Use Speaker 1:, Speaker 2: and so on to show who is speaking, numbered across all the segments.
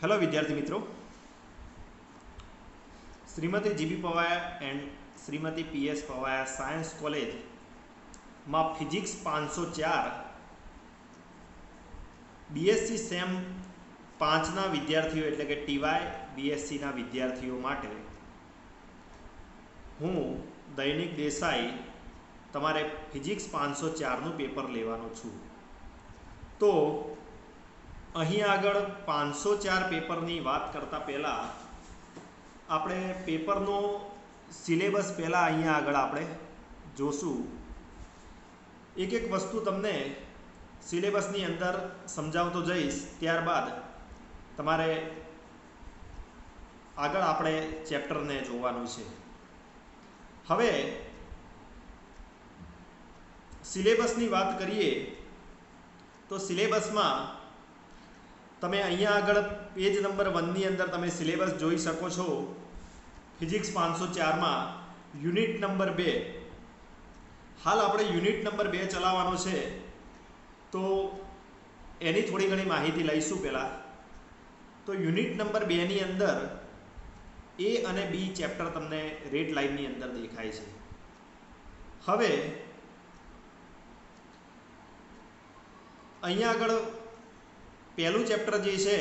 Speaker 1: Hello વિદ્યાર્થી મિત્રો, Shrimati G B Pawaya and Shrimati P S Pawaya science કોલેજમાં ફિઝિક્સ 504 બીએસસી સેમ 5ના વિદ્યાર્થીઓ એટલે કે ટીવાય બીએસસીના વિદ્યાર્થીઓ માટે હું દૈનિક દેસાઈ તમારે ફિઝિક્સ 504નું પેપર લેવાનો છું. તો અહીં આગળ 504 પેપરની વાત કરતાં પહેલાં આપણે પેપરનો સિલેબસ પહેલાં અહીંયા આગળ આપણે જોશું. એક એક વસ્તુ તમને સિલેબસની અંદર સમજાવતો જઈશ, ત્યારબાદ તમારે આગળ આપણે ચેપ્ટરને જોવાનું છે. હવે સિલેબસની વાત કરીએ તો સિલેબસમાં તમે અહીંયા આગળ પેજ નંબર 1ની અંદર તમે સિલેબસ જોઈ શકો છો. ફિઝિક્સ 504માં યુનિટ નંબર 2, હાલ આપણે યુનિટ નંબર 2 ચલાવવાનો છે, તો એની થોડી ઘણી માહિતી લઈશું. પહેલાં તો યુનિટ નંબર 2ની અંદર એ અને બી ચેપ્ટર તમને રેડ લાઇનની અંદર દેખાય છે. હવે અહીંયા આગળ પહેલું ચેપ્ટર જે છે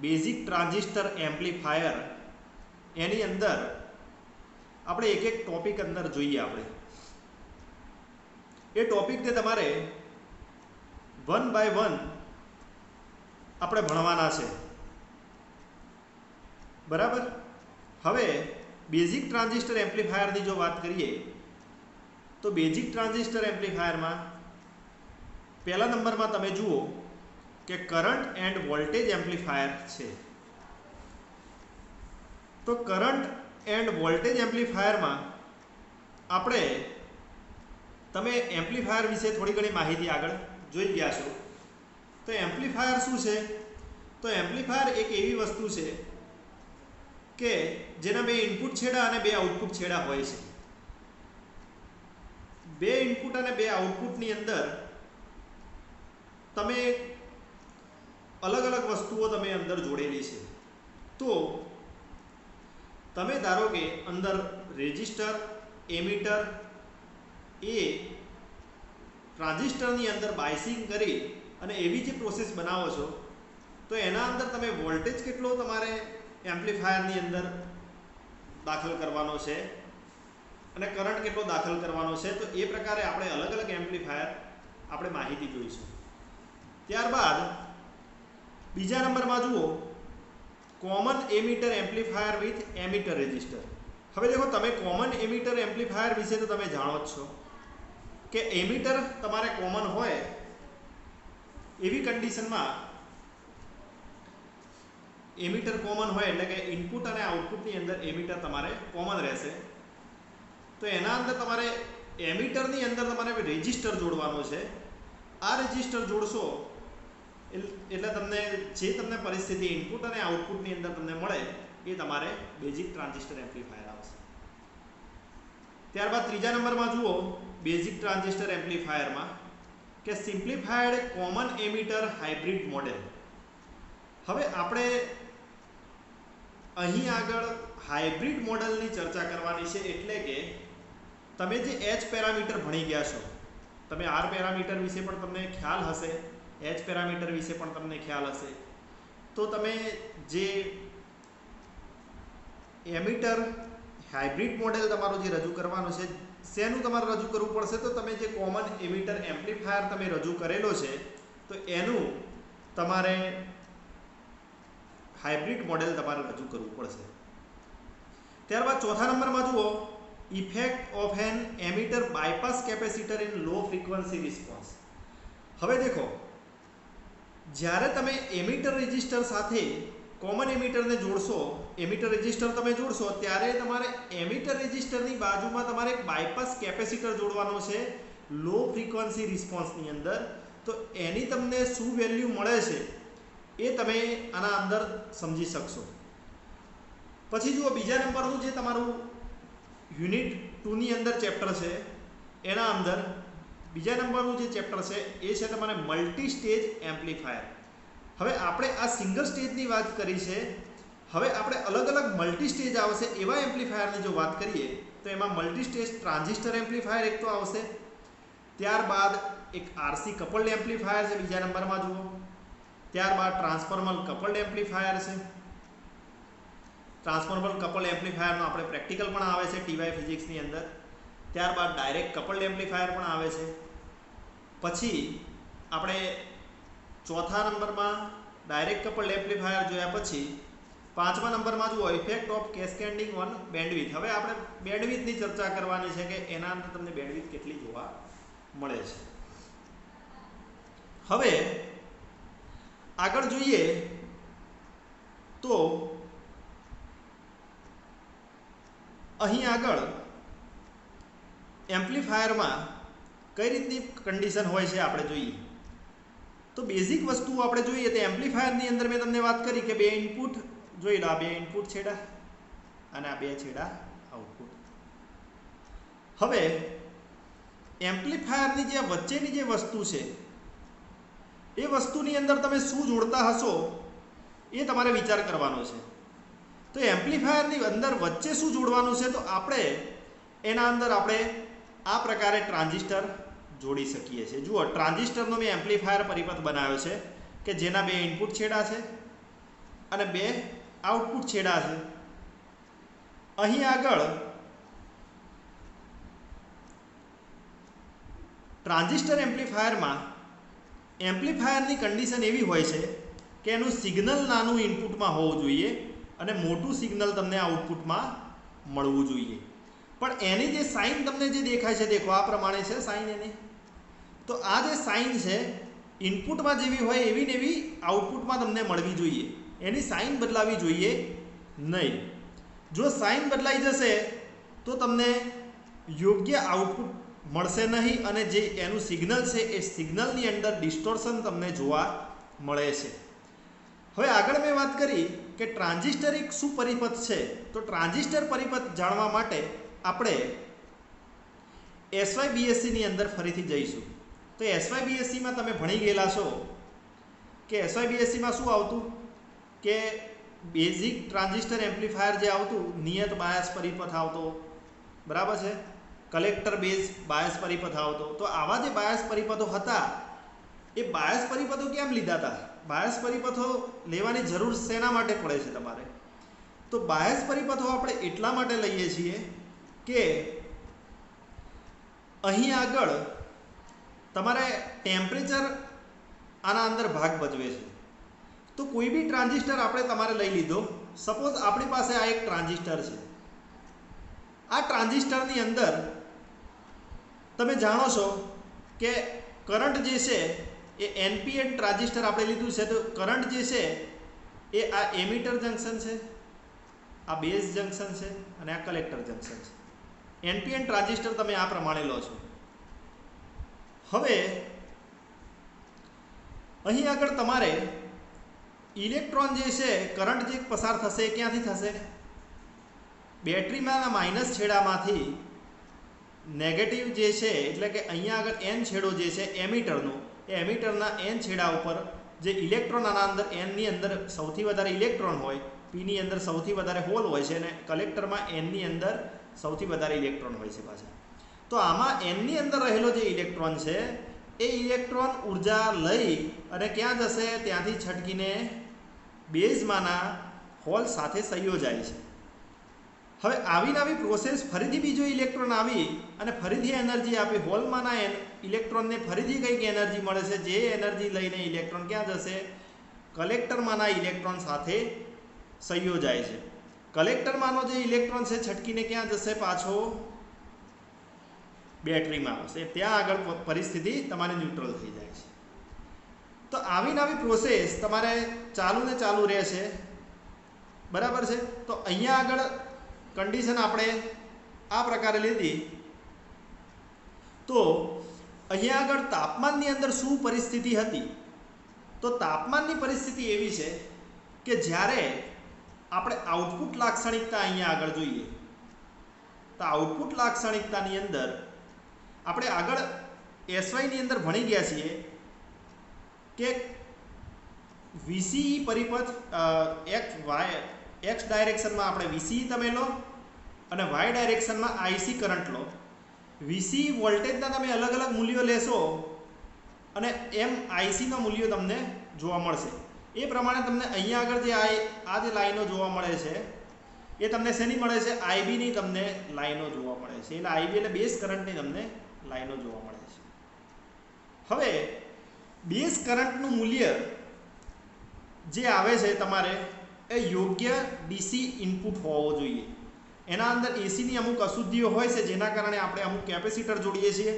Speaker 1: બેઝિક ટ્રાન્ઝિસ્ટર એમ્પ્લીફાયર, એની અંદર આપણે એક એક ટોપિક અંદર જોઈએ. આપણે એ ટોપિકને તમારે 1 બાય 1 આપણે ભણવાના છે, બરાબર. હવે બેઝિક ટ્રાન્ઝિસ્ટર એમ્પ્લીફાયરની જો વાત કરીએ તો બેઝિક ટ્રાન્ઝિસ્ટર એમ્પ્લીફાયરમાં પહેલા નંબરમાં તમે જુઓ કે કરંટ એન્ડ વોલ્ટેજ એમ્પ્લીફાયર છે. તો કરંટ એન્ડ વોલ્ટેજ એમ્પ્લીફાયરમાં આપણે તમે એમ્પ્લીફાયર વિશે થોડી ઘણી માહિતી આગળ જોઈ ગયા છો. તો એમ્પ્લીફાયર શું છે? તો એમ્પ્લીફાયર એક એવી વસ્તુ છે કે જેના 2 ઇનપુટ છેડા અને 2 આઉટપુટ છેડા હોય છે. 2 ઇનપુટ અને 2 આઉટપુટની અંદર તમે અલગ અલગ વસ્તુઓ તમે અંદર જોડેલી છે. તો તમે ધારો કે અંદર રેઝિસ્ટર, એમીટર એ ટ્રાન્ઝિસ્ટરની અંદર બાયસિંગ કરી અને એવી જે પ્રોસેસ બનાવો છો, તો એના અંદર તમે વોલ્ટેજ કેટલો તમારે એમ્પ્લીફાયરની અંદર દાખલ કરવાનો છે અને કરંટ કેટલો દાખલ કરવાનો છે, તો એ પ્રકારે આપણે અલગ અલગ એમ્પ્લીફાયર આપણે માહિતી જોઈશું. ત્યારબાદ બીજા નંબરમાં જુઓ common emitter amplifier with emitter resistor. હવે દેખો, તમે કોમન એમીટર એમ્પ્લીફાયર વિશે તો તમે જાણો જ છો કે એમીટર તમારે કોમન હોય એવી કન્ડિશનમાં, એમીટર કોમન હોય એટલે કે ઇનપુટ અને આઉટપુટની અંદર એમીટર તમારે કોમન રહેશે. તો એના અંદર તમારે એમીટરની અંદર તમારે રેઝિસ્ટર જોડવાનો છે. આ રેઝિસ્ટર જોડશો એટલે તમને જે તમને પરિસ્થિતિ ઇનપુટ અને આઉટપુટની અંદર તમને મળે એ તમારે બેઝિક ટ્રાન્ઝિસ્ટર એમ્પ્લીફાયર આવશે. ત્યારબાદ ત્રીજા નંબરમાં જુઓ બેઝિક ટ્રાન્ઝિસ્ટર એમ્પ્લીફાયરમાં કે simplified common emitter hybrid model. હવે આપણે અહીં આગળ હાઇબ્રિડ મોડેલની ચર્ચા કરવાની છે. એટલે કે તમે જે એચ પેરામીટર ભણી ગયા છો, તમે આર પેરામીટર વિશે પણ તમને ખ્યાલ હશે, એચ પેરામીટર વિશે પણ તમને ખ્યાલ હશે. તો તમે જે એમીટર હાઇબ્રિડ મોડેલ તમારું જે રજૂ કરવાનું છે, શેનું તમારે રજૂ કરવું પડશે? તો તમે જે કોમન એમીટર એમ્પ્લીફાયર તમે રજૂ કરેલો છે, તો એનું તમારે હાઇબ્રિડ મોડેલ તમારે રજૂ કરવું પડશે. ત્યારબાદ ચોથા નંબરમાં જુઓ effect of an emitter bypass capacitor in low frequency response. હવે દેખો, જ્યારે તમે એમીટર રેઝિસ્ટર સાથે કોમન એમીટરને જોડશો, એમીટર રેઝિસ્ટર તમે જોડશો, ત્યારે તમારે એમીટર રેઝિસ્ટરની બાજુમાં તમારે એક બાયપાસ કેપેસિટર જોડવાનો છે લો ફ્રીક્વન્સી રિસ્પોન્સની અંદર. તો એની તમને શું વેલ્યુ મળે છે એ તમે આના અંદર સમજી શકશો. પછી જુઓ બીજા નંબરનું જે તમારું યુનિટ 2ની અંદર ચેપ્ટર છે, એના અંદર બીજા નંબરનું જે ચેપ્ટર છે એ છે તમારે મલ્ટી સ્ટેજ એમ્પ્લીફાયર. હવે આપણે આ સિંગલ સ્ટેજની વાત કરી છે. હવે આપણે અલગ અલગ મલ્ટી સ્ટેજ આવશે એવા એમ્પ્લીફાયરની જો વાત કરીએ તો એમાં મલ્ટી સ્ટેજ ટ્રાન્ઝિસ્ટર એમ્પ્લીફાયર એક તો આવશે, ત્યારબાદ એક આરસી કપલ્ડ એમ્પ્લીફાયર છે બીજા નંબરમાં જુઓ, ત્યારબાદ ટ્રાન્સફોર્મર કપલ્ડ એમ્પ્લીફાયર છે. ટ્રાન્સફોર્મર કપલ્ડ એમ્પ્લીફાયરનો આપણે પ્રેક્ટિકલ પણ આવે છે ટીવાય ફિઝિક્સની અંદર. ત્યારબાદ ડાયરેક્ટ કપલ્ડ એમ્પ્લીફાયર પણ આવે છે. પછી આપણે ચોથા નંબરમાં ડાયરેક્ટ કપલ્ડ એમ્પ્લીફાયર જોયા, પછી પાંચમા નંબરમાં જુઓ effect of cascading on bandwidth. હવે આપણે બેન્ડવિડ્થની ચર્ચા કરવાની છે કે એના અંદર તમને બેન્ડવિડ્થ કેટલી જોવા મળે છે. હવે આગળ જોઈએ તો અહીં આગળ એમ્પ્લીફાયરમાં કઈ રીતની કન્ડિશન હોય છે આપણે જોઈએ તો બેઝિક વસ્તુઓ આપણે જોઈએ તો એમ્પ્લીફાયરની અંદર મેં તમને વાત કરી કે બે ઇનપુટ જોઈ લો, આ બે ઇનપુટ છેડા અને આ બે છેડા આઉટપુટ. હવે એમ્પ્લીફાયરની જે વચ્ચેની જે વસ્તુ છે એ વસ્તુની અંદર તમે શું જોડતા હશો એ તમારે વિચાર કરવાનો છે. તો એમ્પ્લીફાયરની અંદર વચ્ચે શું જોડવાનું છે તો આપણે એના અંદર આપણે આ પ્રકારે ટ્રાન્ઝિસ્ટર જોડી શકીએ છીએ. જુઓ ટ્રાન્ઝિસ્ટરનો મેં એમ્પ્લીફાયર પરિપથ બનાવ્યો છે કે જેના બે ઇનપુટ છેડા છે અને બે આઉટપુટ છેડા છે. અહીં આગળ ટ્રાન્ઝિસ્ટર એમ્પ્લીફાયરમાં એમ્પ્લીફાયરની કન્ડિશન એવી હોય છે કે એનું સિગ્નલ નાનું ઇનપુટમાં હોવું જોઈએ અને મોટું સિગ્નલ તમને આઉટપુટમાં મળવું જોઈએ. પણ એની જે સાઇન તમને જે દેખાય છે દેખો આ પ્રમાણે છે સાઇન એની. તો આ જે સાઇન છે ઇનપુટમાં જેવી હોય એવી ને એવી આઉટપુટમાં તમને મળવી જોઈએ. એની સાઇન બદલાવી જોઈએ નહીં. જો સાઇન બદલાઈ જશે તો તમને યોગ્ય આઉટપુટ મળશે નહીં અને જે એનું સિગ્નલ છે એ સિગ્નલની અંદર ડિસ્ટોર્શન તમને જોવા મળે છે. હવે આગળ મેં વાત કરી કે ટ્રાન્ઝિસ્ટર એક શું પરિપથ છે તો ટ્રાન્ઝિસ્ટર પરિપથ જાણવા માટે આપણે SYBSCની અંદર ફરીથી જઈશું. તો SYBSCમાં તમે ભણી ગયેલા છો કે SYBSCમાં શું આવતું કે બેઝિક ટ્રાન્ઝિસ્ટર એમ્પ્લીફાયર જે આવતું નિયત બાયસ પરિપથ આવતો, બરાબર છે, કલેક્ટર બેઝ બાયસ પરિપથ આવતો. તો આવા જે બાયસ પરિપથો હતા એ બાયસ પરિપથો કેમ લીધા હતા? બાયસ પરિપથો લેવાની જરૂર શેના માટે પડે છે તમારે? તો બાયસ પરિપથો આપણે એટલા માટે લઈએ છીએ કે અહીં આગળ તમારે ટેમ્પરેચર આના અંદર ભાગ ભજવે છે. તો કોઈ બી ટ્રાન્ઝિસ્ટર આપણે તમારે લઈ લીધો, સપોઝ આપણી પાસે આ એક ટ્રાન્ઝિસ્ટર છે. આ ટ્રાન્ઝિસ્ટરની અંદર તમે જાણો છો કે કરંટ જે છે એ NPN ટ્રાન્ઝિસ્ટર આપણે લીધું છે. તો કરંટ જે છે એ આ એમિટર જંકશન છે, આ બેઝ જંકશન છે અને આ કલેક્ટર જંકશન છે. NPN ટ્રાન્ઝિસ્ટર તમે આ પ્રમાણે લો છો. હવે અહીં આગળ તમારે ઇલેક્ટ્રોન જે છે કરંટ જે પસાર થશે એ ક્યાંથી થશે? બેટરીમાંના માઇનસ છેડામાંથી નેગેટિવ જે છે એટલે કે અહીંયા આગળ N છેડો જે છે એમિટરનો, એ એમિટરના N છેડા ઉપર જે ઇલેક્ટ્રોન આના અંદર Nની અંદર સૌથી વધારે ઇલેક્ટ્રોન હોય, Pની અંદર સૌથી વધારે હોલ હોય છે અને કલેક્ટરમાં Nની અંદર સૌથી વધારે ઇલેક્ટ્રોન હોય છે પાછા. તો આમાં Nની અંદર રહેલો જે ઇલેક્ટ્રોન છે એ ઇલેક્ટ્રોન ઉર્જા લઈ અને ક્યાં જશે? ત્યાંથી છટકીને બેઝમાંના હોલ સાથે સંયોજાય છે. હવે આવીને આવી પ્રોસેસ ફરીથી બીજો ઇલેક્ટ્રોન આવી અને ફરીથી એનર્જી આપી હોલમાંના ઇલેક્ટ્રોનને ફરીથી કંઈક એનર્જી મળે છે, જે એનર્જી લઈને ઇલેક્ટ્રોન ક્યાં જશે? કલેક્ટરમાંના ઇલેક્ટ્રોન સાથે સંયોજાય છે. કલેક્ટરમાંનો જે ઇલેક્ટ્રોન છે છટકીને ક્યાં જશે? પાછો બેટરીમાં આવશે. ત્યાં આગળ પરિસ્થિતિ તમારી ન્યુટ્રલ થઈ જાય છે. તો આવીને આવી પ્રોસેસ તમારે ચાલુ ને ચાલુ રહેશે, બરાબર છે. તો અહીંયા આગળ કન્ડિશન આપણે આ પ્રકારે લીધી. તો અહીંયા આગળ તાપમાનની અંદર શું પરિસ્થિતિ હતી? તો તાપમાનની પરિસ્થિતિ એવી છે કે જ્યારે આપણે આઉટપુટ લાક્ષણિકતા અહીંયા આગળ જોઈએ તો આઉટપુટ લાક્ષણિકતાની અંદર આપણે આગળ SY ની અંદર ભણી ગયા છીએ કે VCE પરિપથ x ડાયરેક્શનમાં આપણે VCE તમે લો અને y ડાયરેક્શનમાં IC કરંટ લો. VCE વોલ્ટેજના તમે અલગ અલગ મૂલ્યો લેશો અને એમ IC ના મૂલ્યો તમને જોવા મળશે. એ પ્રમાણે તમને અહીંયા આગળ જે આ જે લાઈનો જોવા મળે છે એ તમને શેની મળે છે? IB ની તમને લાઈનો જોવા મળે છે. એટલે IB એટલે બેઝ કરંટની તમને લાઈનો જોવા મળે છે. હવે બેઝ કરંટનું મૂલ્ય જે આવે છે તમારે એ યોગ્ય DC ઇનપુટ હોવો જોઈએ. એના અંદર એસીની અમુક અશુદ્ધિઓ હોય છે જેના કારણે આપણે અમુક કેપેસિટર જોડીએ છીએ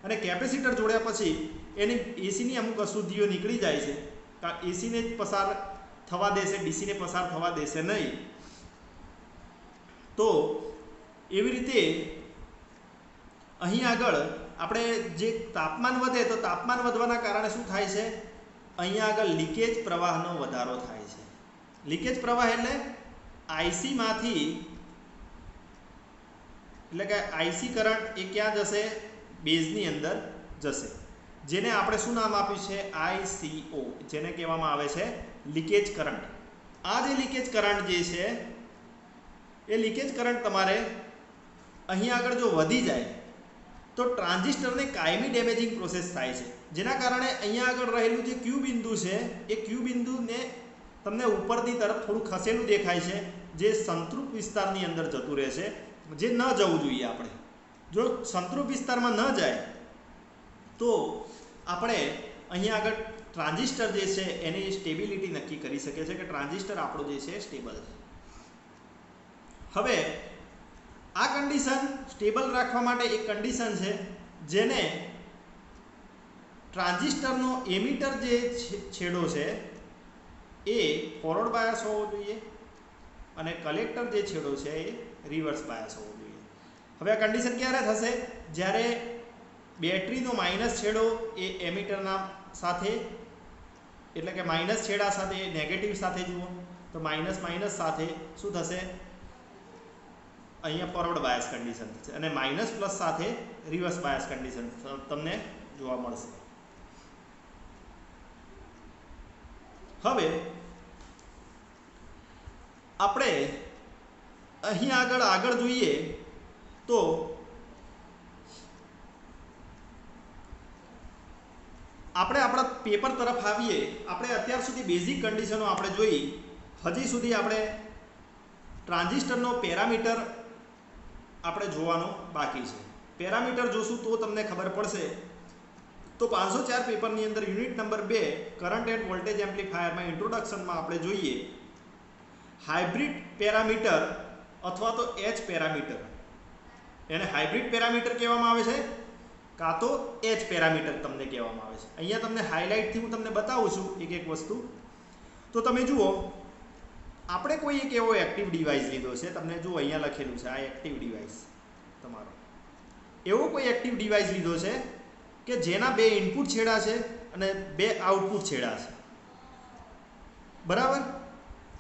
Speaker 1: અને કેપેસિટર જોડ્યા પછી એની એસીની અમુક અશુદ્ધિઓ નીકળી જાય છે. એસીને જ પસાર થવા દેશે, ડીસીને પસાર થવા દેશે નહીં. તો એવી રીતે અહીં આગળ આપણે જે તાપમાન વધે તો તાપમાન વધવાના કારણે શું થાય છે? અહીંયા આગળ લીકેજ પ્રવાહનો વધારો થાય છે. લીકેજ પ્રવાહ એટલે IC માંથી એટલે કે IC કરંટ એ ક્યાં જશે? બેઝની અંદર જશે. જેને આપણે શું નામ આપ્યું છે? ICO, જેને કહેવામાં આવે છે લીકેજ કરંટ. આ જે લીકેજ કરંટ જે છે એ લીકેજ કરંટ તમારે અહીં આગળ જો વધી જાય તો ટ્રાન્ઝિસ્ટરને કાયમી ડેમેજિંગ પ્રોસેસ થાય છે. જેના કારણે અહીંયા આગળ રહેલું જે ક્યુ બિંદુ છે એ ક્યુ બિંદુને તમને ઉપરની તરફ થોડું ખસેલું દેખાય છે, જે સંતૃપ્ત વિસ્તારની અંદર જતું રહે છે, જે ન જવું જોઈએ. આપણે જો સંતૃપ્ત વિસ્તારમાં ન જાય તો આપણે અહીંયા આગળ ટ્રાન્ઝિસ્ટર જે છે એની સ્ટેબિલિટી નક્કી કરી શકે છે કે ટ્રાન્ઝિસ્ટર આપણું જે છે સ્ટેબલ છે. હવે આ કન્ડિશન સ્ટેબલ રાખવા માટે એક કન્ડિશન છે જેને ટ્રાન્ઝિસ્ટરનો એમિટર જે છેડો છે એ ફોરવર્ડ બાયસ હોવો જોઈએ અને કલેક્ટર જે છેડો છે એ રિવર્સ બાયસ હોવો જોઈએ. હવે આ કન્ડિશન ક્યારે થશે? જ્યારે બેટરીનો માઇનસ છેડો એ એમિટરના સાથે એટલે કે માઇનસ છેડા સાથે નેગેટિવ સાથે જુઓ તો માઇનસ માઇનસ સાથે શું થશે? અહીંયા ફોરવર્ડ બાયસ કન્ડિશન થશે અને માઇનસ પ્લસ સાથે રિવર્સ બાયસ કન્ડિશન તમને જોવા મળશે. હવે આપણે અહીં આગળ જોઈએ તો આપણે આપણા પેપર તરફ આવીએ. આપણે અત્યાર સુધી બેઝિક કન્ડિશનો આપણે જોઈ. હજી સુધી આપણે ટ્રાન્ઝિસ્ટરનો પેરામીટર આપણે જોવાનો બાકી છે. પેરામીટર જોશું તો તમને ખબર પડશે. તો 504 પેપરની અંદર unit number 2 current end voltage એમ્પ્લીફાયરમાં ઇન્ટ્રોડક્શનમાં આપણે જોઈએ હાઇબ્રિડ પેરામીટર અથવા તો H પેરામીટર. એને હાઇબ્રિડ પેરામીટર કહેવામાં આવે છે કાં તો H પેરામીટર તમને કહેવામાં આવે છે. અહીંયા તમને હાઇલાઇટથી હું તમને બતાવું છું એક એક વસ્તુ. તો તમે જુઓ, આપણે કોઈ એક એવો એક્ટિવ ડિવાઇસ લીધો છે. તમને જુઓ અહીંયા લખેલું છે આ એક્ટિવ ડિવાઇસ તમારો. એવો કોઈ એક્ટિવ ડિવાઇસ લીધો છે કે જેના 2 ઇનપુટ છેડા છે અને 2 આઉટપુટ છેડા છે. બરાબર?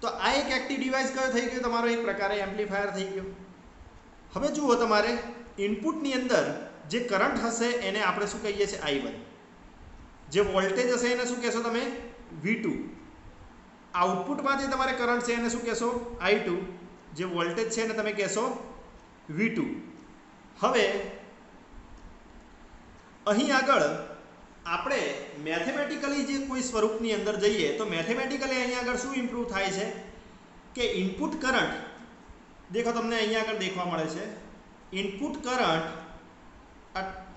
Speaker 1: તો આ એક એક્ટિવ ડિવાઇસ કયો થઈ ગયો? તમારો એક પ્રકારે એમ્પ્લીફાયર થઈ ગયો. હવે જુઓ, તમારે ઇનપુટની અંદર જે કરંટ હશે એને આપણે શું કહીએ છીએ? I1. જે વોલ્ટેજ હશે એને શું કહેશો તમે? V2. આઉટપુટમાં જે તમારે કરંટ છે એને શું કહેશો? I2. જે વોલ્ટેજ છે એને તમે કહેશો V2. હવે અહીં આગળ આપણે મેથેમેટિકલી જે કોઈ સ્વરૂપની અંદર જઈએ તો મેથેમેટિકલી અહીંયા આગળ શું ઇમ્પ્રૂવ થાય છે કે ઇનપુટ કરંટ દેખો તમને અહીંયા આગળ દેખવા મળે છે. ઇનપુટ કરંટ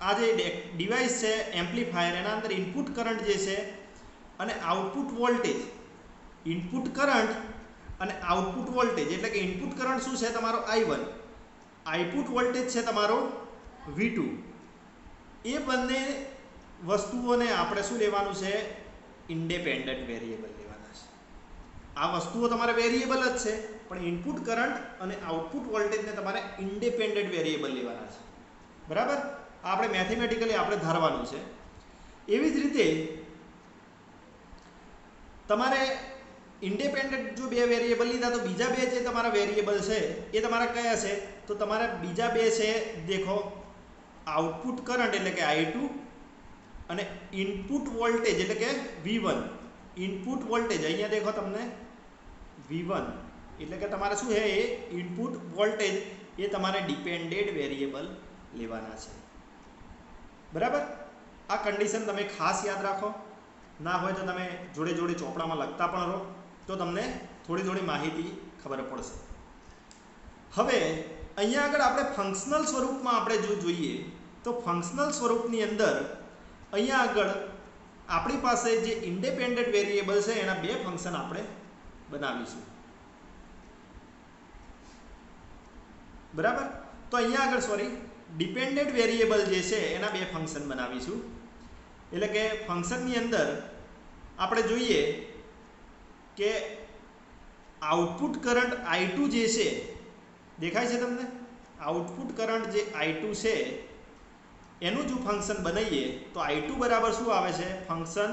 Speaker 1: આ જે ડિવાઇસ છે એમ્પ્લીફાયર એના અંદર ઇનપુટ કરંટ જે છે અને આઉટપુટ વોલ્ટેજ, ઇનપુટ કરંટ અને આઉટપુટ વોલ્ટેજ એટલે કે ઇનપુટ કરંટ શું છે તમારો? I1. આઉટપુટ વોલ્ટેજ છે તમારો V2. એ બંને વસ્તુઓને આપણે શું લેવાનું છે? ઇન્ડિપેન્ડન્ટ વેરિયેબલ લેવાના છે. આ વસ્તુઓ તમારે વેરિયેબલ જ છે પણ ઇનપુટ કરંટ અને આઉટપુટ વોલ્ટેજને તમારે ઇન્ડિપેન્ડન્ટ વેરિયેબલ લેવાના છે. બરાબર? આપણે મેથેમેટિકલી આપણે ધારવાનું છે. એવી જ રીતે તમારે ઇન્ડિપેન્ડન્ટ જો 2 વેરિયેબલ લીધા તો બીજા 2 જે તમારા વેરિયેબલ છે એ તમારા કયા છે? તો તમારા બીજા 2 છે દેખો, આઉટપુટ કરંટ એટલે કે I2 અને ઇનપુટ વોલ્ટેજ એટલે કે V1 ઇનપુટ વોલ્ટેજ અહીંયા દેખો તમને V1 એટલે કે તમારે શું છે એ ઇનપુટ વોલ્ટેજ એ તમારે ડિપેન્ડેડ વેરિયેબલ લેવાના છે, બરાબર. આ કન્ડિશન તમે ખાસ યાદ રાખો, ના હોય તો તમે જોડે જોડે ચોપડામાં લખતા પણ રહો તો તમને થોડી થોડી માહિતી ખબર પડશે. હવે અહીંયા આગળ આપણે ફંક્શનલ સ્વરૂપમાં આપણે જો જોઈએ તો ફંક્શનલ સ્વરૂપની અંદર અહીંયા આગળ આપણી પાસે જે ઇન્ડિપેન્ડન્ટ વેરિયેબલ છે એના બે ફંક્શન આપણે બનાવીશું, બરાબર. તો અહીંયા આગળ ડિપેન્ડન્ટ વેરિયેબલ જે છે એના બે ફંક્શન બનાવીશું. એટલે કે ફંક્શનની અંદર આપણે જોઈએ કે આઉટપુટ કરંટ I2 જે છે, દેખાય છે તમને? આઉટપુટ કરંટ જે I2 છે એનું જો ફંક્શન બનાવીએ તો I2 બરાબર શું આવે છે? ફંક્શન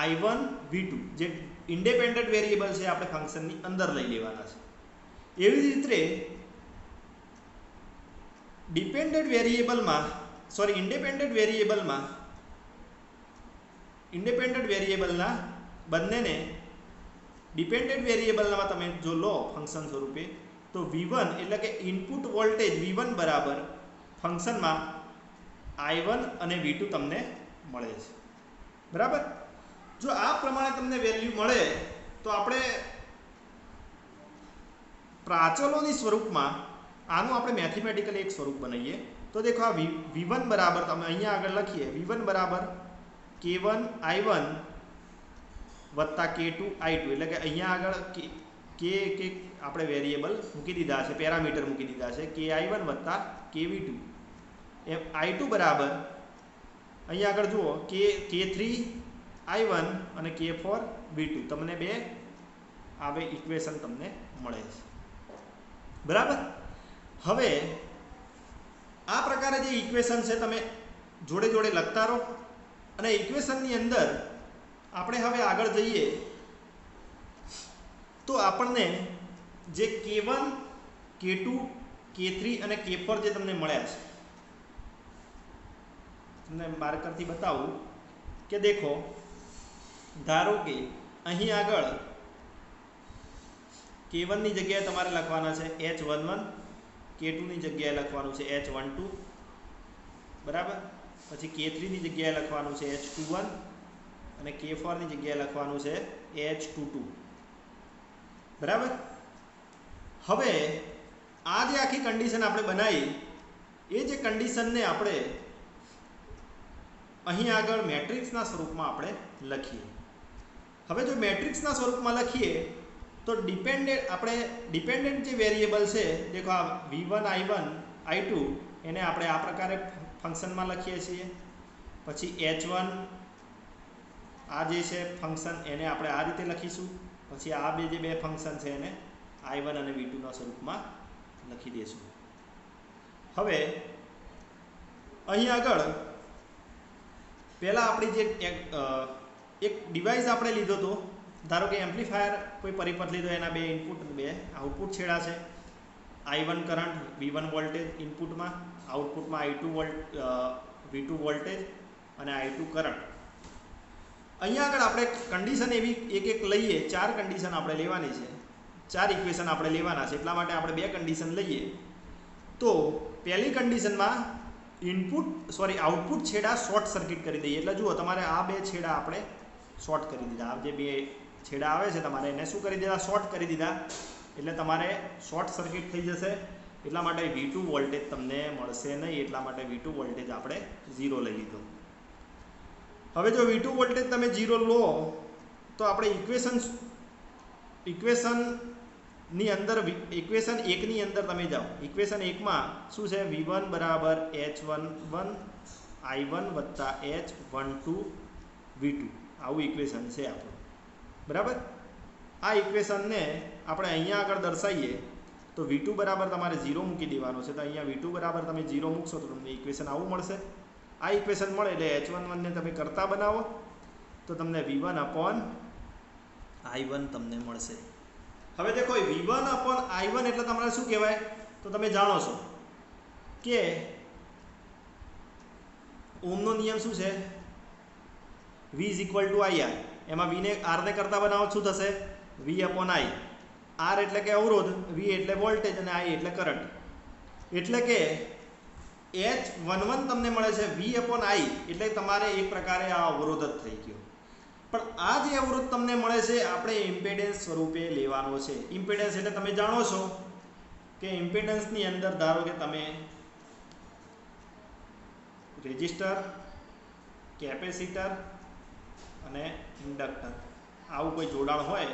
Speaker 1: I1 V2, જે ઇન્ડિપેન્ડન્ટ વેરિયેબલ છે આપણે ફંક્શનની અંદર લઈ લેવાના છે. એવી જ રીતે ઇન્ડિપેન્ડન્ટ વેરિયેબલના બંનેને ડિપેન્ડન્ટ વેરિયેબલમાં તમે જો લો ફંક્શન સ્વરૂપે તો V1 એટલે કે ઇનપુટ વોલ્ટેજ V1 બરાબર ફંક્શનમાં I1 અને V2 તમને મળે છે, બરાબર. જો આ પ્રમાણે તમને વેલ્યુ મળે તો આપણે પ્રાચલોની સ્વરૂપમાં આનું આપણે મેથેમેટિકલી એક સ્વરૂપ બનાવીએ. તો દેખો આ V1 બરાબર તમે અહીંયા આગળ લખીએ V1 બરાબર K1 I1 વત્તા K2 I2, એટલે કે અહીંયા આગળ કે આપણે વેરિયેબલ મૂકી દીધા છે, પેરામીટર મૂકી દીધા છે KI1 વત્તા KV2. એમ I2 બરાબર અહીંયા આગળ જુઓ K3 I1 અને K4 V2, તમને બે આવે ઇક્વેશન તમને મળે છે, બરાબર. હવે આ પ્રકારે જે ઇક્વેશન છે તમે જોડે જોડે લખતા રહો અને ઇક્વેશનની અંદર આપણે હવે આગળ જઈએ તો આપણને જે K1 K2 K3 અને K4 જે તમને મળ્યા છે, તમને માર્કરથી બતાવું કે દેખો, ધારો કે અહીં આગળ K1 ની જગ્યાએ તમારે લખવાના છે H11, K2 ની જગ્યાએ લખવાનું છે H12, બરાબર. પછી K3 ની જગ્યાએ લખવાનું છે H21 અને K4 ની જગ્યાએ લખવાનું છે H22, બરાબર. હવે આ જે આખી કન્ડિશન આપણે બનાવી એ જે કન્ડિશનને આપણે અહીં આગળ મેટ્રિક્સના સ્વરૂપમાં આપણે લખીએ. હવે જો મેટ્રિક્સના સ્વરૂપમાં લખીએ તો ડિપેન્ડન્ટ જે વેરિયેબલ છે દેખો આ V1 I1 I2 એને આપણે આ પ્રકારે ફંક્શનમાં લખીએ છીએ. પછી H1 આ જે છે ફંક્શન એને આપણે આ રીતે લખીશું. પછી આ જે બે ફંક્શન છે એને I1 અને V2 ના સ્વરૂપમાં લખી દઈશું. હવે અહીં આગળ પહેલાં આપણી જે એક ડિવાઇસ આપણે લીધો હતો, ધારો કે એમ્પ્લીફાયર કોઈ પરિપથ લીધો, એના બે ઇનપુટ બે આઉટપુટ છેડા છે. I1 કરંટ V1 વોલ્ટેજ ઇનપુટમાં, આઉટપુટમાં V2 વોલ્ટેજ અને I2 કરંટ. અહીંયા આગળ આપણે કન્ડિશન એવી એક લઈએ, ચાર કન્ડિશન આપણે લેવાની છે, ચાર ઇક્વેશન આપણે લેવાના છે. એટલા માટે આપણે બે કન્ડિશન લઈએ. તો પહેલી કન્ડિશનમાં આઉટપુટ છેડા શોર્ટ સર્કિટ કરી દઈએ. એટલે જુઓ તમારે આ બે છેડા આપણે શોર્ટ કરી દીધા. આ જે બે છેડા આવે છે તમારે એને શું કરી દીધા? શોર્ટ કરી દીધા. એટલે તમારે શોર્ટ સર્કિટ થઈ જશે. એટલા માટે V2 વોલ્ટેજ તમને મળશે નહીં. એટલા માટે V2 વોલ્ટેજ આપણે 0 લઈ લીધો. હવે જો V2 વોલ્ટેજ તમે 0 લો તો આપણે ઇક્વેશનની અંદર ઇક્વેશન 1 ની અંદર તમે જાઓ. ઇક્વેશન 1 માં શું છે? V1 બરાબર H11 I1 વત્તા H12 V2, આવું ઇક્વેશન છે આપણું, બરાબર. આ ઇક્વેશનને આપણે અહીંયા આગળ દર્શાવીએ તો V2 બરાબર તમારે 0 મૂકી દેવાનો છે. તો અહીંયા V2 બરાબર તમે 0 મૂકશો તો તમને ઇક્વેશન આવું મળશે. આ ઇક્વેશન મળે એટલે H11 ને તમે કરતા બનાવો તો તમને V1 અપોન I1 તમને મળશે. હવે દેખો V1 અપોન I1 એટલે તમારે શું કહેવાય? તો તમે જાણો છો કે ઓહમનો નિયમ શું છે? V = IR. એમાં વી ને આર ને કરતા બનાવો શું થશે? વી અપોન આઈ. આર એટલે કે અવરોધ, વી એટલે વોલ્ટેજ અને આઈ એટલે કરંટ. એટલે કે H11 તમને મળે છે વી અપોન આઈ, એટલે તમારે એક પ્રકારે આ અવરોધ જ થઈ ગયો. પણ આ જે અવરોધ તમને મળે છે આપણે ઇમ્પેડન્સ સ્વરૂપે લેવાનો છે. ઇમ્પેડન્સ એટલે તમે જાણો છો કે ઇમ્પેડન્સની અંદર ધારો કે તમે રેઝિસ્ટર, કેપેસિટર અને ઇન્ડક્ટર આવું કોઈ જોડાણ હોય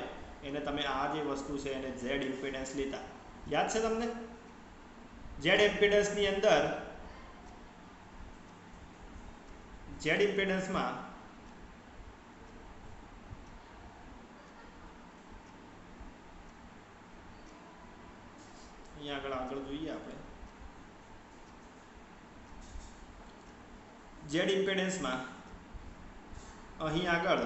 Speaker 1: એને તમે આ જે વસ્તુ છે એને ઝેડ ઇમ્પેડન્સ લેતા. યાદ છે તમને? ઝેડ ઇમ્પેડન્સની અંદર ઝેડ ઇમ્પેડન્સમાં અહીંયા આગળ જોઈએ આપણે. ઝેડ ઇમ્પેડન્સમાં અહીં આગળ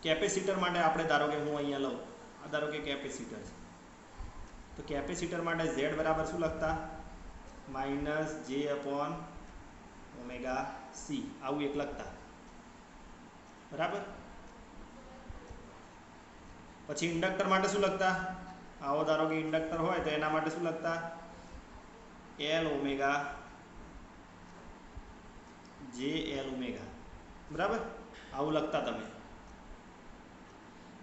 Speaker 1: કેપેસિટર માટે આપણે ધારો કે હું અહીંયા લઉં, આ ધારો કે કેપેસિટર છે, તો કેપેસિટર માટે ઝેડ બરાબર શું લખતા? માઇનસ જે અપોન ઓમેગા સી, આવું એક લખતા. બરાબર. પછી ઇન્ડક્ટર માટે શું લખતા? આવો ધારો કે ઇન્ડક્ટર હોય તો એના માટે શું લખતા? એલ ઓમેગા જે એલ ઓમેગા. બરાબર, આવું લખતા તમે.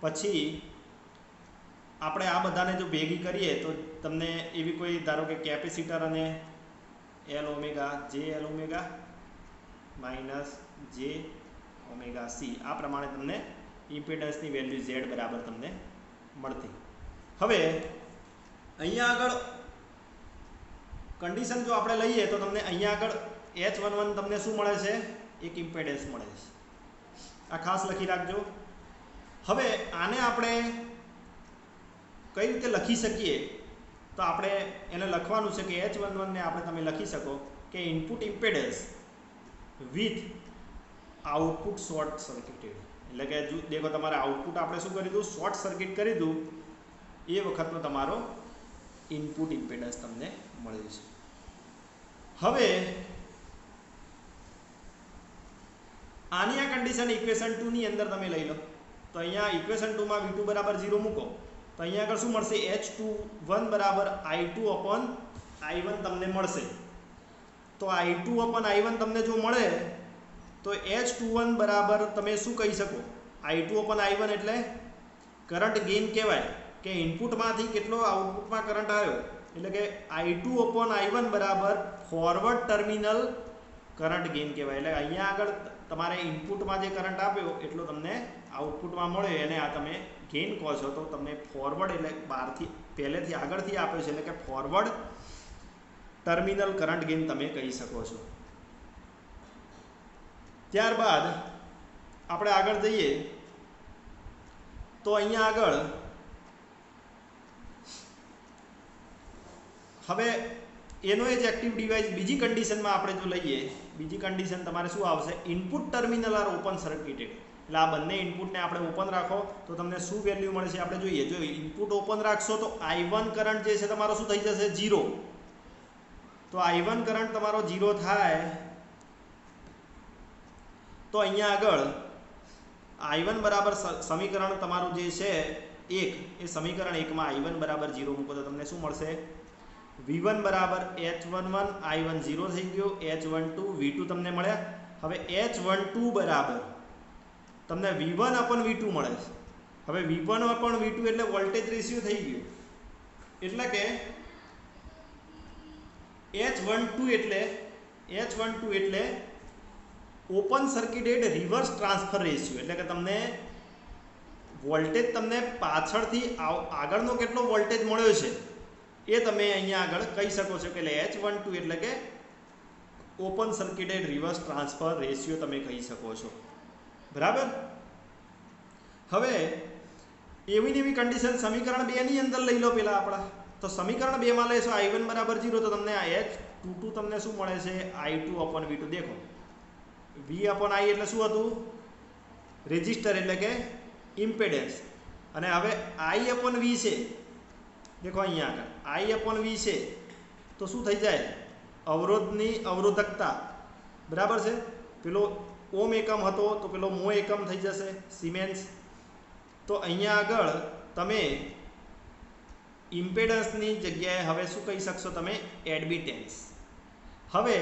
Speaker 1: પછી આપણે આ બધાને જો ભેગી કરીએ તો તમને એવી કોઈ ધારો કે કેપેસિટર અને એલ ઓમેગા જે એલ ઓમેગા માઇનસ જે ઓમેગા સી, આ પ્રમાણે તમને ઇમ્પેડન્સની વેલ્યુ ઝેડ બરાબર તમને મળતી. હવે અહીંયા આગળ કન્ડિશન જો આપણે લઈએ તો તમને અહીંયા આગળ H11 તમને શું મળે છે? એક ઇમ્પેડન્સ મળે છે. આ ખાસ લખી રાખજો. હવે આને આપણે કઈ રીતે લખી શકીએ? તો આપણે એને લખવાનું છે કે H11 ને આપણે તમે લખી શકો કે input impedance with output short circuited. એટલે કે જો દેખો તમારે આઉટપુટ આપણે શું કરી દીધું? શોર્ટ સર્કિટ કરી દીધું. એ વખતનો તમારો ઇનપુટ ઇમ્પેડન્સ તમને મળ્યું છે. હવે આની આ કન્ડિશન ઇક્વેશન 2 ની અંદર તમે લઈ લો તો અહીંયા ઇક્વેશન 2 માં V2 બરાબર 0 મૂકો તો અહીંયા આગળ શું મળશે? H21 બરાબર I2 upon I1 તમને મળશે. તો I2 upon I1 તમને જો મળે તો H21 બરાબર તમે શું કહી શકો? I2 upon I1 એટલે કરંટ ગેઇન કહેવાય કે ઇનપુટમાંથી કેટલો આઉટપુટમાં કરંટ આવ્યો. એટલે કે I2 upon I1 બરાબર ફોરવર્ડ ટર્મિનલ કરંટ ગેઇન કહેવાય. એટલે અહીંયા આગળ તમારે ઇનપુટમાં જે કરંટ આપ્યો એટલો તમને આઉટપુટમાં મળ્યો એને આ તમે ગેઇન કહો છો. તો તમને ફોરવર્ડ એટલે બહારથી પહેલેથી આગળથી આપ્યો છે એટલે કે ફોરવર્ડ ટર્મિનલ કરંટ ગેઇન તમે કહી શકો છો. ત્યારબાદ આપણે આગળ જઈએ તો અહીંયા આગળ હવે એનો જ એક્ટિવ ડિવાઇસ બીજી કન્ડિશનમાં આપણે જો લઈએ, બીજી કન્ડિશન તમારે શું આવશે? Input terminal are open circuited. એટલે આ બંને ઇનપુટને આપણે ઓપન રાખો તો તમને શું વેલ્યુ મળે છે આપણે જોઈએ. જો ઇનપુટ ઓપન રાખશો તો I1 કરંટ જે છે તમારો શું થઈ જશે? 0. તો I1 કરંટ તમારો 0 થાય તો અહીંયા આગળ I1 બરાબર સમીકરણ તમારું જે છે 1, એ સમીકરણ 1 માં I1 બરાબર 0 મૂકો તો તમને શું મળશે? V1 બરાબર H11 I1 0 થઈ ગયો, H12 V2 તમને મળ્યા. હવે H12 બરાબર તમને V1 upon V2 મળે છે. હવે V1 upon V2 એટલે વોલ્ટેજ રેશિયો થઈ ગયો. એટલે કે H12 એટલે open circuited reverse transfer ratio. એટલે કે તમને વોલ્ટેજ તમને પાછળથી આગળનો કેટલો વોલ્ટેજ મળ્યો છે એ તમે અહીંયા આગળ કહી શકો છો કે H12 એટલે કે open circuited reverse transfer ratio તમે કહી શકો છો. બરાબર. હવે એવી ને એવી કન્ડિશન સમીકરણ 2 ની અંદર લઈ લો. પેલા આપણા તો સમીકરણ 2 માં લેશો I1 બરાબર 0 તો તમને H22 તમને શું મળે છે? I2 upon V2. દેખો V upon I એટલે શું હતું? રેઝિસ્ટર એટલે કે ઇમ્પેડન્સ. અને હવે I upon V છે. દેખો અહીંયા આગળ I upon V છે તો શું થઈ જાય? અવરોધની અવરોધકતા, બરાબર છે. પેલો ઓમ એકમ હતો તો પેલો મો એકમ થઈ જશે સિમેન્સ. તો અહીંયા આગળ તમે ઇમ્પેડન્સની જગ્યાએ હવે શું કહી શકશો તમે? એડમિટેન્સ. હવે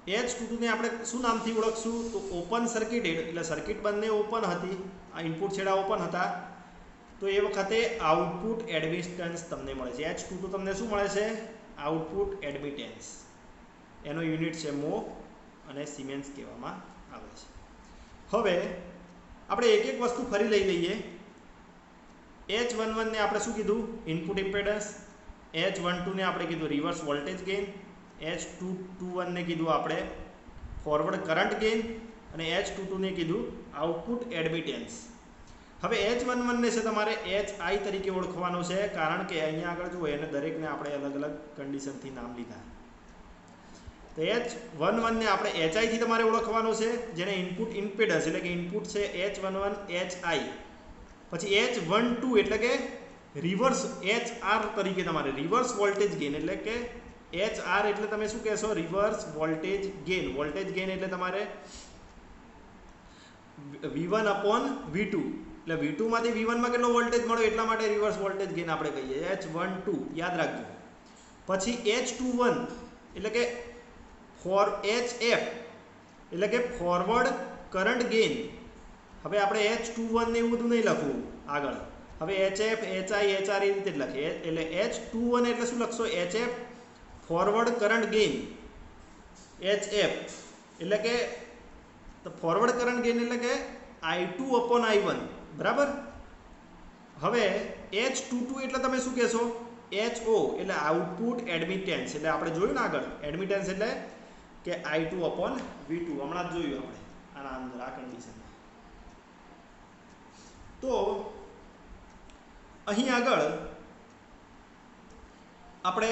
Speaker 1: H22 ને આપણે શું નામથી ઓળખશું? તો ઓપન સર્કિટેડ, એટલે સર્કિટ બંને ઓપન હતી, આ ઇનપુટ છેડા ઓપન હતા, તો એ વખતે આઉટપુટ એડમિટન્સ તમને મળે છે. H22 તમને શું મળે છે? Output admittance. એનો યુનિટ છે મો અને સિમેન્સ કહેવામાં આવે છે. હવે આપણે એક એક વસ્તુ ફરી લઈ લઈએ. H11 ને આપણે શું કીધું? Input impedance. H12 ને આપણે કીધું રિવર્સ વોલ્ટેજ ગેઇન. H21 ને કીધું આપણે ફોરવર્ડ કરંટ ગેઇન અને H22 ને કીધું આઉટપુટ એડમિટન્સ. હવે H11 ને છે તમારે HI તરીકે ઓળખવાનો છે, કારણ કે અહીંયા આગળ જુઓ એને દરેકને આપણે અલગ અલગ કન્ડિશનથી નામ લીધા. તો H11 ને આપણે HI થી તમારે ઓળખવાનો છે, જેને ઇનપુટ ઇમ્પેડન્સ એટલે કે ઇનપુટ છે H11 HI. પછી H12 એટલે કે રિવર્સ HR તરીકે તમારે રિવર્સ વોલ્ટેજ ગેઇન, એટલે કે HR એટલે તમે શું કહેશો? Reverse voltage gain. Voltage gain એટલે તમારે V1/V2, એટલે V2 માંથી V1 માં કેટલો વોલ્ટેજ મળ્યો એટલા માટે રિવર્સ વોલ્ટેજ ગેઇન આપણે કહીએ H12, યાદ રાખજો. પછી H21 એટલે કે HF એટલે કે ફોરવર્ડ કરંટ ગેઇન. હવે આપણે H21 ને એવું બધું નહીં લખવું આગળ. હવે HF, HI, HR એ રીતે જ લખીએ. એટલે H21 એટલે શું લખશો? HF forward current gain. HF એટલે કે ફોરવર્ડ કરંટ ગેઇન એટલે કે I2/I1, બરાબર. હવે H22 એટલે તમે શું કહેશો? HO એટલે આઉટપુટ એડમિટન્સ. એટલે આપણે જોયું ને આગળ એડમિટન્સ એટલે કે I2/V2 હમણાં જ જોયું આપણે આના અંદર આ કન્ડિશનમાં. તો અહીં આગળ આપણે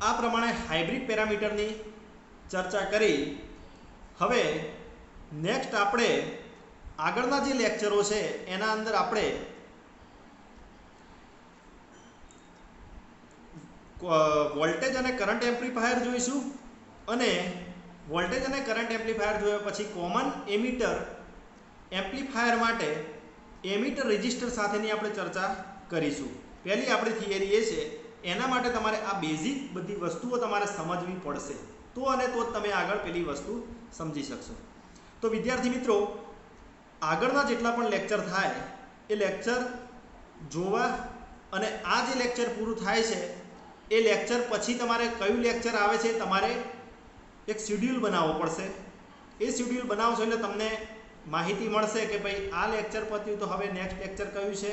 Speaker 1: આ પ્રમાણે હાઇબ્રિડ પેરામીટરની ચર્ચા કરી. હવે નેક્સ્ટ આપણે આગળના જે લેક્ચરો છે એના અંદર આપણે વોલ્ટેજ અને કરંટ એમ્પ્લીફાયર જોઈશું, અને વોલ્ટેજ અને કરંટ એમ્પ્લીફાયર જોયા પછી કોમન એમિટર એમ્પ્લીફાયર માટે એમિટર રેઝિસ્ટર સાથેની આપણે ચર્ચા કરીશું. પહેલી આપણી થિયરી એ છે, એના માટે તમારે આ બેઝિક બધી વસ્તુઓ તમારે સમજવી પડશે, તો અને તો જ તમે આગળ પેલી વસ્તુ સમજી શકશો. તો વિદ્યાર્થી મિત્રો, આગળના જેટલા પણ લેક્ચર થાય એ લેક્ચર જોવા, અને આ જે લેક્ચર પૂરું થાય છે એ લેક્ચર પછી તમારે કયું લેક્ચર આવે છે તમારે એક શેડ્યુલ બનાવવો પડશે. એ શેડ્યુલ બનાવશો એટલે તમને માહિતી મળશે કે ભાઈ આ લેક્ચર પત્યું તો હવે નેક્સ્ટ લેક્ચર કયું છે,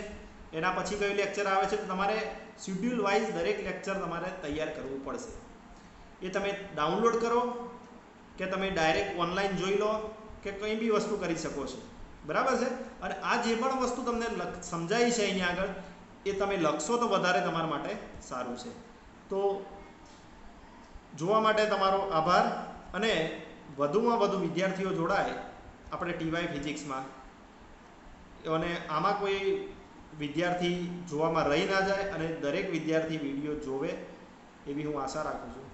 Speaker 1: એના પછી કયું લેક્ચર આવે છે. તો તમારે શેડ્યુલ વાઇઝ દરેક લેક્ચર તમારે તૈયાર કરવું પડશે. એ તમે ડાઉનલોડ કરો કે તમે ડાયરેક્ટ ઓનલાઈન જોઈ લો કે કંઈ બી વસ્તુ કરી શકો છો, બરાબર છે. અને આ જે પણ વસ્તુ તમને સમજાઈ છે અહીંયા આગળ એ તમે લખશો તો વધારે તમારા માટે સારું છે. તો જોવા માટે તમારો આભાર, અને વધુમાં વધુ વિદ્યાર્થીઓ જોડાય આપણે TY ફિઝિક્સમાં, અને આમાં કોઈ વિદ્યાર્થી જોવામાં રહી ના જાય અને દરેક વિદ્યાર્થી વિડીયો જોવે એવી હું આશા રાખું છું.